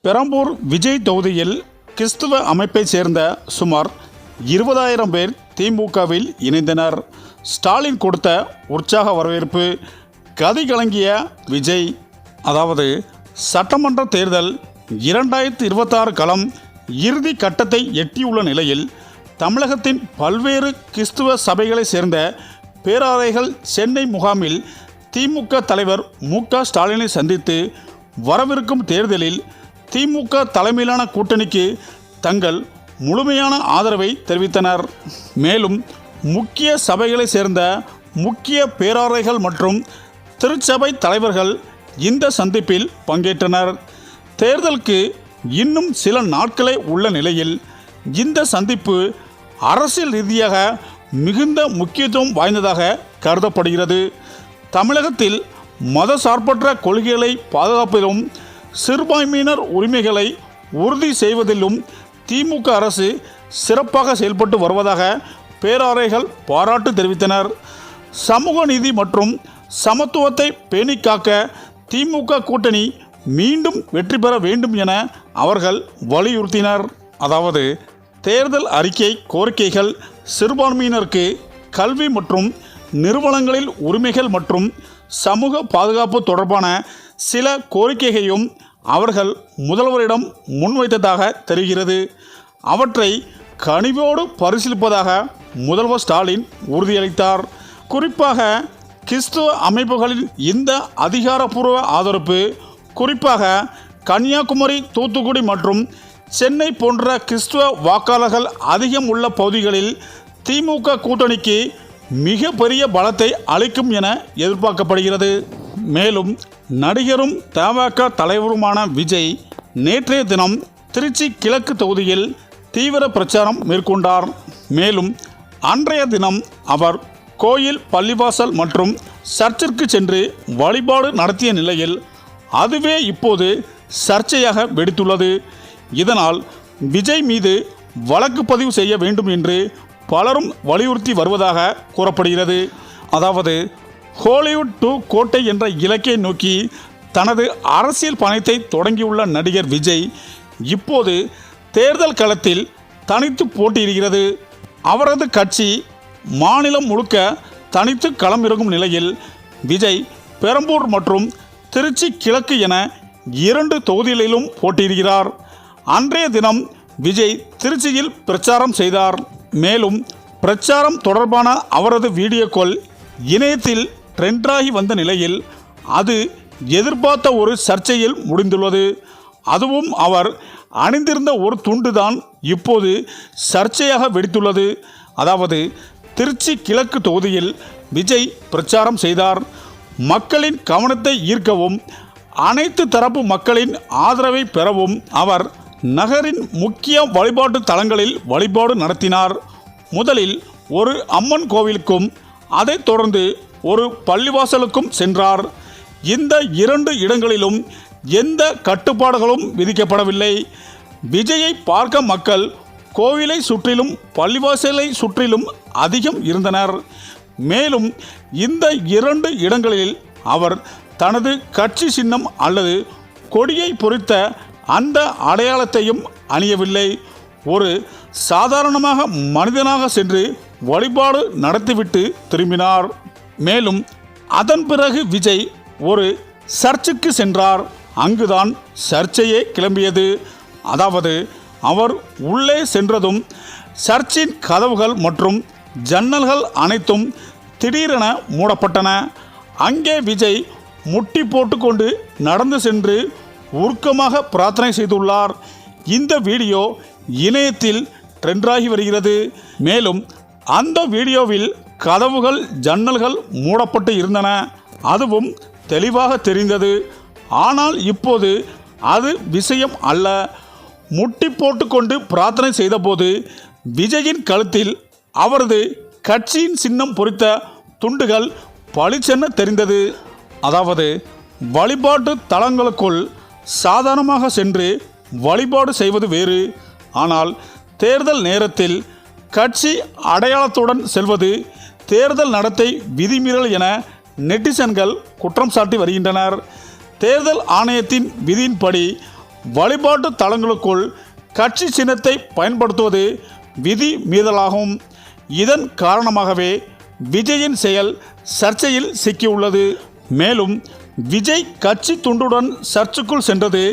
பெரம்பூர் விஜய் தொகுதியில் கிறிஸ்துவ அமைப்பைச் சேர்ந்த சுமார் 20,000 பேர் திமுகவில் இணைந்தனர். ஸ்டாலின் கொடுத்த உற்சாக வரவேற்பு. கதி கலங்கிய விஜய். அதாவது சட்டமன்ற தேர்தல் 2026 களம் இறுதி கட்டத்தை எட்டியுள்ள நிலையில் தமிழகத்தின் பல்வேறு கிறிஸ்துவ சபைகளை சேர்ந்த பேராயர்கள் சென்னை முகாமில் திமுக தலைவர் மு.க. ஸ்டாலினை சந்தித்து வரவிருக்கும் தேர்தலில் திமுக தலைமையிலான கூட்டணிக்கு தங்கள் முழுமையான ஆதரவை தெரிவித்தனர். மேலும் முக்கிய சபைகளை சேர்ந்த முக்கிய பேராயர்கள் மற்றும் திருச்சபை தலைவர்கள் இந்த சந்திப்பில் பங்கேற்றனர். தேர்தலுக்கு இன்னும் சில நாட்களே உள்ள நிலையில் இந்த சந்திப்பு அரசியல் ரீதியாக மிகுந்த முக்கியத்துவம் வாய்ந்ததாக கருதப்படுகிறது. தமிழகத்தில் மதசார்பற்ற கொள்கைகளை பாதுகாப்பதிலும் சிறுபான்மையினர் உரிமைகளை உறுதி செய்வதிலும் திமுக அரசு சிறப்பாக செயல்பட்டு வருவதாக பேராயர்கள் பாராட்டு தெரிவித்தனர். சமூக நீதி மற்றும் சமத்துவத்தை பேணி காக்க திமுக கூட்டணி மீண்டும் வெற்றி பெற வேண்டும் என அவர்கள் வலியுறுத்தினர். அதாவது தேர்தல் அறிக்கை கோரிக்கைகள் சிறுபான்மையினருக்கு கல்வி மற்றும் நிறுவனங்களில் உரிமைகள் மற்றும் சமூக பாதுகாப்பு தொடர்பான சில கோரிக்கைகளையும் அவர்கள் முதல்வரிடம் முன்வைத்ததாக தெரிகிறது. அவற்றை கனிவோடு பரிசீலிப்பதாக முதல்வர் ஸ்டாலின் உறுதியளித்தார். குறிப்பாக கிறிஸ்துவ அமைப்புகளின் இந்த அதிகாரப்பூர்வ ஆதரவு குறிப்பாக கன்னியாகுமரி, தூத்துக்குடி மற்றும் சென்னை போன்ற கிறிஸ்துவ வாக்காளர்கள் அதிகம் உள்ள பகுதிகளில் திமுக கூட்டணிக்கு மிக பெரிய பலத்தை அளிக்கும் என எதிர்பார்க்கப்படுகிறது. மேலும் நடிகரும் தமாக தலைவருமான விஜய் நேற்றைய தினம் திருச்சி கிழக்கு தொகுதியில் தீவிர பிரச்சாரம் மேற்கொண்டார். மேலும் அன்றைய தினம் அவர் கோயில், பள்ளிவாசல் மற்றும் சர்ச்சிற்கு சென்று வழிபாடு நடத்திய நிலையில் அதுவே இப்போது சர்ச்சையாக வெடித்துள்ளது. இதனால் விஜய் மீது வழக்கு பதிவு செய்ய வேண்டும் என்று பலரும் வலியுறுத்தி வருவதாக கூறப்படுகிறது. அதாவது ஹாலிவுட் டு கோட்டை என்ற இலக்கை நோக்கி தனது அரசியல் பயணத்தை தொடங்கியுள்ள நடிகர் விஜய் இப்போது தேர்தல் களத்தில் தனித்து போட்டியிடுகிறது. அவரது கட்சி மாநிலம் முழுக்க தனித்து களமிறங்கும் நிலையில் விஜய் பெரம்பூர் மற்றும் திருச்சி கிழக்கு என 2 தொகுதிகளிலும் போட்டியிடுகிறார். அன்றைய தினம் விஜய் திருச்சியில் பிரச்சாரம் செய்தார். மேலும் பிரச்சாரம் தொடர்பான அவரது வீடியோக்கள் இணையத்தில் ட்ரெண்டாகி வந்த நிலையில் அது எதிர்பார்த்த ஒரு சர்ச்சையில் முடிந்துள்ளது. அதுவும் அவர் அணிந்திருந்த ஒரு துண்டுதான் இப்போது சர்ச்சையாக வெடித்துள்ளது. அதாவது திருச்சி கிழக்கு தொகுதியில் விஜய் பிரச்சாரம் செய்தார். மக்களின் கவனத்தை ஈர்க்கவும் அனைத்து தரப்பு மக்களின் ஆதரவை பெறவும் அவர் நகரின் முக்கிய வழிபாட்டு தலங்களில் வழிபாடு நடத்தினார். முதலில் ஒரு அம்மன் கோவிலுக்கும் அதைத் தொடர்ந்து ஒரு பள்ளிவாசலுக்கும் சென்றார். இந்த 2 இடங்களிலும் எந்த கட்டுப்பாடுகளும் விதிக்கப்படவில்லை. விஜயை பார்க்க மக்கள் கோவிலை சுற்றிலும் பள்ளிவாசலை சுற்றிலும் அதிகம் இருந்தனர். மேலும் இந்த 2 இடங்களில் அவர் தனது கட்சி சின்னம் அல்லது கொடியை பொறித்த அந்த அடையாளத்தையும் அணியவில்லை. ஒரு சாதாரணமாக மனிதனாக சென்று வழிபாடு நடத்திவிட்டு திரும்பினார். மேலும் அதன் பிறகு விஜய் ஒரு சர்ச்சுக்கு சென்றார். அங்குதான் சர்ச்சையே கிளம்பியது. அதாவது அவர் உள்ளே சென்றதும் சர்ச்சின் கதவுகள் மற்றும் ஜன்னல்கள் அனைத்தும் திடீரென மூடப்பட்டன. அங்கே விஜய் முட்டி போட்டுக்கொண்டு நடந்து சென்று உருக்கமாக பிரார்த்தனை செய்துள்ளார். இந்த வீடியோ இணையத்தில் ட்ரெண்டாகி வருகிறது. மேலும் அந்த வீடியோவில் கதவுகள், ஜன்னல்கள் மூடப்பட்டு இருந்தன. அதுவும் தெளிவாக தெரிந்தது. ஆனால் இப்போது அது விஷயம் அல்ல. முட்டி போட்டுக்கொண்டு பிரார்த்தனை செய்தபோது விஜயின் கழுத்தில் அவரது கட்சியின் சின்னம் பொறித்த துண்டுகள் பளிச்சென தெரிந்தது. அதாவது வழிபாட்டு தலங்களுக்குள் சாதாரணமாக சென்று வழிபாடு செய்வது வேறு. ஆனால் தேர்தல் நேரத்தில் கட்சி அடையாளத்துடன் செல்வது தேர்தல் நடத்தை விதிமீறல் என நெட்டிசன்கள் குற்றம் சாட்டி வருகின்றனர். தேர்தல் ஆணையத்தின் விதியின்படி வழிபாட்டு தலங்களுக்குள் கட்சி சின்னத்தை பயன்படுத்துவது விதி மீறலாகும். இதன் காரணமாகவே விஜயின் செயல் சர்ச்சையில் சிக்கியுள்ளது. மேலும் விஜய் கட்சி துண்டுடன் சர்ச்சுக்குள் சென்றது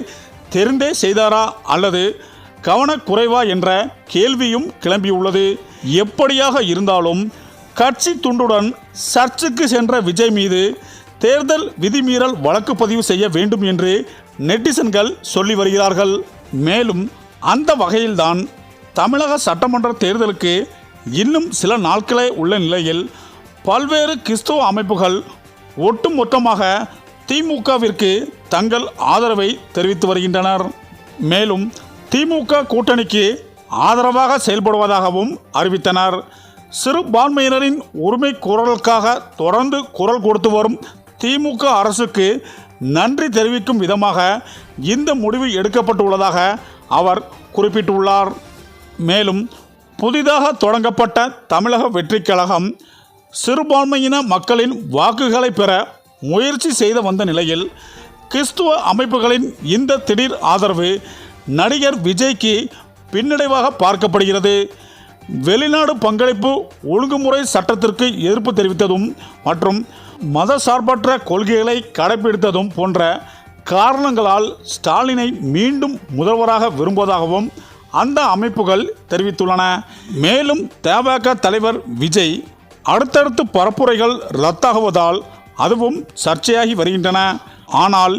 தெரிந்தே செய்தாரா அல்லது கவனக்குறைவா என்ற கேள்வியும் கிளம்பியுள்ளது. எப்படியாக இருந்தாலும் கட்சி துண்டுடன் சர்ச்சுக்கு சென்ற விஜய் மீது தேர்தல் விதிமீறல் வழக்கு பதிவு செய்ய வேண்டும் என்று நெட்டிசன்கள் சொல்லி வருகிறார்கள். மேலும் அந்த வகையில்தான் தமிழக சட்டமன்ற தேர்தலுக்கு இன்னும் சில நாட்களே உள்ள நிலையில் பல்வேறு கிறிஸ்தவ அமைப்புகள் ஒட்டுமொத்தமாக திமுகவிற்கு தங்கள் ஆதரவை தெரிவித்து வருகின்றனர். மேலும் திமுக கூட்டணிக்கு ஆதரவாக செயல்படுவதாகவும் அறிவித்தனர். சிறுபான்மையினரின் உரிமை குரலுக்காக தொடர்ந்து குரல் கொடுத்து வரும் திமுக அரசுக்கு நன்றி தெரிவிக்கும் விதமாக இந்த முடிவு எடுக்கப்பட்டுள்ளதாக அவர் குறிப்பிட்டுள்ளார். மேலும் புதிதாக தொடங்கப்பட்ட தமிழக வெற்றிக் கழகம் சிறுபான்மையின மக்களின் வாக்குகளை பெற முயற்சி செய்து வந்த நிலையில் கிறிஸ்துவ அமைப்புகளின் இந்த திடீர் ஆதரவு நடிகர் விஜய்க்கு பின்னடைவாக பார்க்கப்படுகிறது. வெளிநாடு பங்களிப்பு ஒழுங்குமுறை சட்டத்திற்கு எதிர்ப்பு தெரிவித்ததும் மற்றும் மதசார்பற்ற கொள்கைகளை கடைபிடித்ததும் போன்ற காரணங்களால் ஸ்டாலினை மீண்டும் முதல்வராக விரும்புவதாகவும் அந்த அமைப்புகள் தெரிவித்துள்ளன. மேலும் தமாக தலைவர் விஜய் அடுத்தடுத்து பரப்புரைகள் ரத்தாகுவதால் அதுவும் சர்ச்சையாகி வருகின்றன. ஆனால்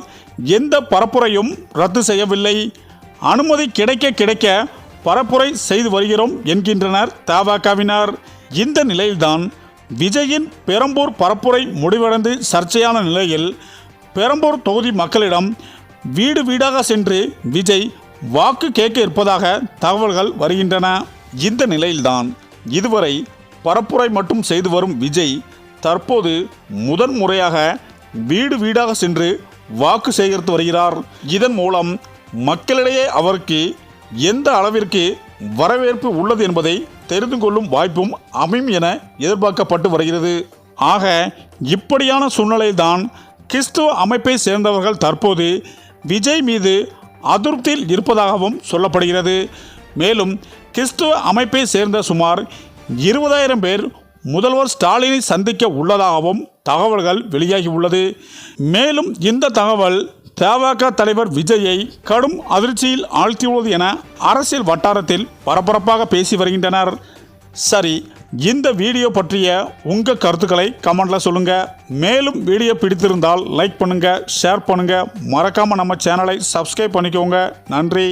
எந்த பரப்புரையும் ரத்து செய்யவில்லை. அனுமதி கிடைக்க பரப்புரை செய்து வருகிறோம் என்கின்றனர் தவகவினர். இந்த நிலையில்தான் விஜயின் பெரம்பூர் பரப்புரை முடிவடைந்து சர்ச்சையான நிலையில் பெரம்பூர் தொகுதி மக்களிடம் வீடு வீடாக சென்று விஜய் வாக்கு கேட்க இருப்பதாக தகவல்கள் வருகின்றன. இந்த நிலையில்தான் இதுவரை பரப்புரை மட்டும் செய்து வரும் விஜய் தற்போது முதன் முறையாக வீடு வீடாக சென்று வாக்கு சேகரித்து வருகிறார். இதன் மூலம் மக்களிடையே அவருக்கு எந்த அளவிற்கு வரவேற்பு உள்ளது என்பதை தெரிந்து கொள்ளும் வாய்ப்பும் அமையும் என எதிர்பார்க்கப்பட்டு வருகிறது. ஆக இப்படியான சூழ்நிலையில்தான் கிறிஸ்துவ அமைப்பை சேர்ந்தவர்கள் தற்போது விஜய் மீது அதிருப்தியில் இருப்பதாகவும் சொல்லப்படுகிறது. மேலும் கிறிஸ்துவ அமைப்பை சேர்ந்த சுமார் 20,000 பேர் முதல்வர் ஸ்டாலினை சந்திக்க உள்ளதாகவும் தகவல்கள் வெளியாகி உள்ளது. மேலும் இந்த தகவல் தமாக தலைவர் விஜயை கடும் அதிர்ச்சியில் ஆழ்த்தியுள்ளது என அரசியல் வட்டாரத்தில் பரபரப்பாக பேசி வருகின்றனர். சரி, இந்த வீடியோ பற்றிய உங்கள் கருத்துக்களை கமெண்ட்ல சொல்லுங்க. மேலும் வீடியோ பிடித்திருந்தால் லைக் பண்ணுங்க, ஷேர் பண்ணுங்க, மறக்காம நம்ம சேனலை சப்ஸ்கிரைப் பண்ணிக்கோங்க. நன்றி.